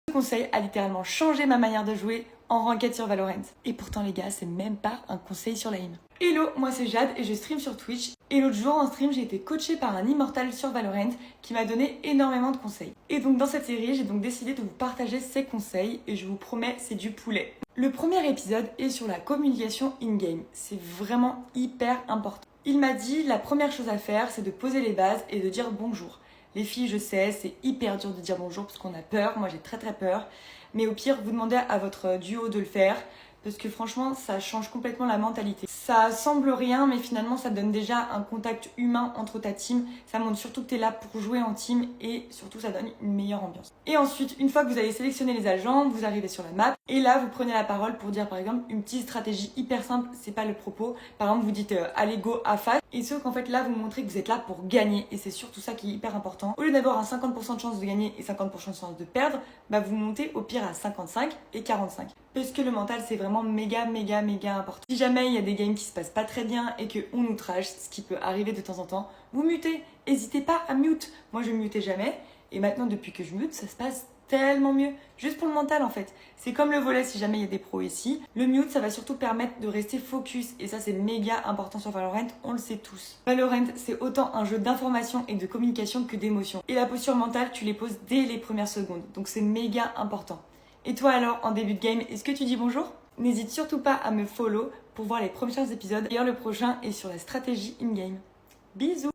Ce conseil a littéralement changé ma manière de jouer en ranked sur Valorant. Et pourtant les gars, c'est même pas un conseil sur la aim. Hello, moi c'est Jade et je stream sur Twitch. Et l'autre jour en stream, j'ai été coachée par un immortal sur Valorant qui m'a donné énormément de conseils. Et donc dans cette série, j'ai donc décidé de vous partager ces conseils et je vous promets, c'est du poulet. Le premier épisode est sur la communication in-game. C'est vraiment hyper important. Il m'a dit la première chose à faire, c'est de poser les bases et de dire bonjour. Les filles, je sais, c'est hyper dur de dire bonjour parce qu'on a peur. Moi, j'ai très peur. Mais au pire, vous demandez à votre duo de le faire parce que franchement, ça change complètement la mentalité. Ça semble rien, mais finalement, ça donne déjà un contact humain entre ta team. Ça montre surtout que tu es là pour jouer en team et surtout, ça donne une meilleure ambiance. Et ensuite, une fois que vous avez sélectionné les agents, vous arrivez sur la map et là, vous prenez la parole pour dire par exemple une petite stratégie hyper simple. C'est pas le propos. Par exemple, vous dites allez go à face. Et sauf qu'en fait, là, vous montrez que vous êtes là pour gagner et c'est surtout ça qui est hyper important. Au lieu d'avoir un 50% de chance de gagner et 50% de chance de perdre, bah vous montez au pire à 55 et 45. Parce que le mental, c'est vraiment méga important. Si jamais il y a des games qui se passent pas très bien et qu'on nous trash, ce qui peut arriver de temps en temps, vous mutez. N'hésitez pas à mute. Moi, je mutais jamais. Et maintenant, depuis que je mute, ça se passe tellement mieux. Juste pour le mental, en fait. C'est comme le volet si jamais il y a des pros ici. Le mute, ça va surtout permettre de rester focus. Et ça, c'est méga important sur Valorant. On le sait tous. Valorant, c'est autant un jeu d'information et de communication que d'émotion. Et la posture mentale, tu les poses dès les premières secondes. Donc, c'est méga important. Et toi alors, en début de game, est-ce que tu dis bonjour? N'hésite surtout pas à me follow pour voir les prochains épisodes. D'ailleurs, le prochain est sur la stratégie in-game. Bisous!